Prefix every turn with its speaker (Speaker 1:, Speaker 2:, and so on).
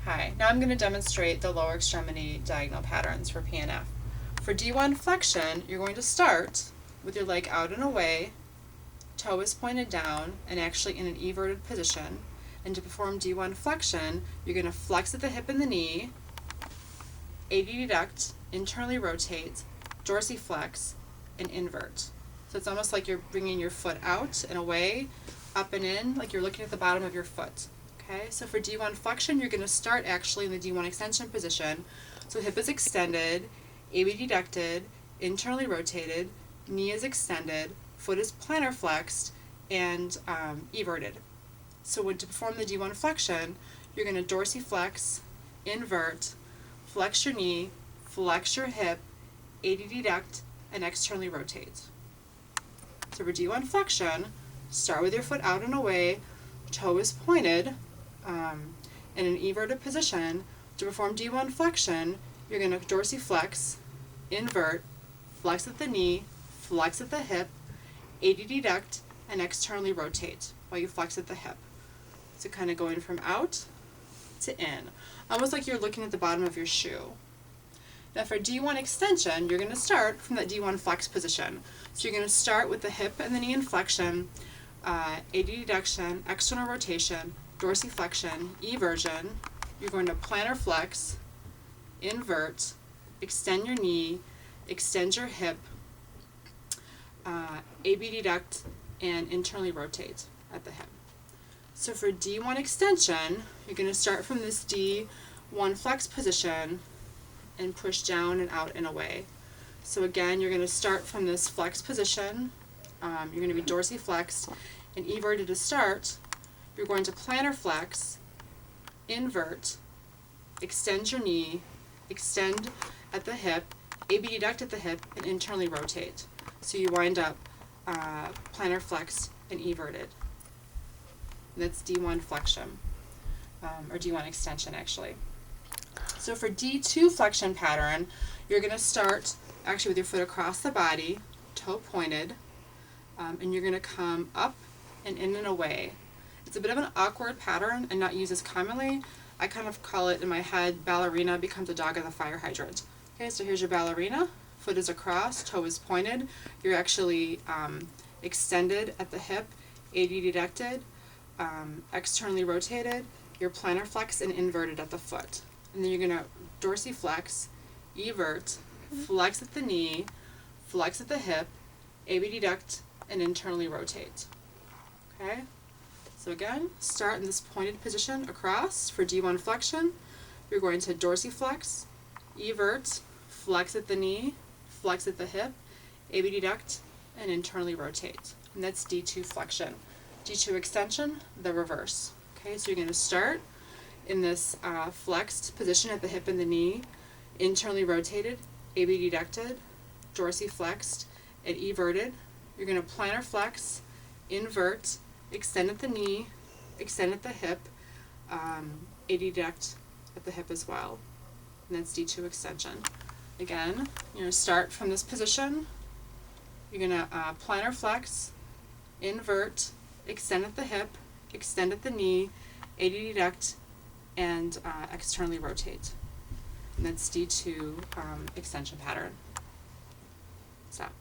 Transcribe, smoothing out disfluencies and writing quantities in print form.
Speaker 1: Hi, now I'm going to demonstrate the lower extremity diagonal patterns for PNF. For D1 flexion, you're going to start with your leg out and away, toe is pointed down, and actually in an everted position. And to perform D1 flexion, you're going to flex at the hip and the knee, adduct, internally rotate, dorsiflex, and invert. So it's almost like you're bringing your foot out and away, up and in, like you're looking at the bottom of your foot. Okay, so for D1 flexion, you're going to start actually in the D1 extension position. So hip is extended, abducted, internally rotated, knee is extended, foot is plantar flexed, and everted. So when to perform the D1 flexion, you're going to dorsiflex, invert, flex your knee, flex your hip, adduct, and externally rotate. So for D1 flexion, start with your foot out and away, toe is pointed, in an everted position. To perform D1 flexion, you're going to dorsiflex, invert, flex at the knee, flex at the hip, adduct, and externally rotate while you flex at the hip. So kind of going from out to in, almost like you're looking at the bottom of your shoe. Now for D1 extension, you're going to start from that D1 flex position. So you're going to start with the hip and the knee in flexion, adduction, external rotation, dorsiflexion, eversion. You're going to plantar flex, invert, extend your knee, extend your hip, abduct, and internally rotate at the hip. So for D1 extension, you're going to start from this D1 flex position and push down and out and away. So again, you're going to start from this flex position. You're going to be dorsiflexed and everted to start. You're going to plantar flex, invert, extend your knee, extend at the hip, abduct at the hip, and internally rotate. So you wind up plantar flexed and everted. And that's D1 flexion, or D1 extension actually. So for D2 flexion pattern, you're going to start actually with your foot across the body, toe pointed, and you're going to come up and in and away. It's a bit of an awkward pattern and not used as commonly. I kind of call it in my head, ballerina becomes a dog at the fire hydrant. Okay, so here's your ballerina, foot is across, toe is pointed, you're actually extended at the hip, adducted, externally rotated, you're plantar flexed and inverted at the foot. And then you're going to dorsiflex, evert, flex at the knee, flex at the hip, abduct, and internally rotate. Okay? So again, start in this pointed position across for D1 flexion. You're going to dorsiflex, evert, flex at the knee, flex at the hip, abduct, and internally rotate. And that's D2 flexion. D2 extension, the reverse. Okay, so you're going to start in this flexed position at the hip and the knee, internally rotated, abducted, dorsiflexed, and everted. You're going to plantar flex, invert, extend at the knee, extend at the hip, adduct at the hip as well. And that's D2 extension. Again, you're going to start from this position. You're going to plantar flex, invert, extend at the hip, extend at the knee, adduct, and externally rotate. And that's D2 extension pattern. Stop.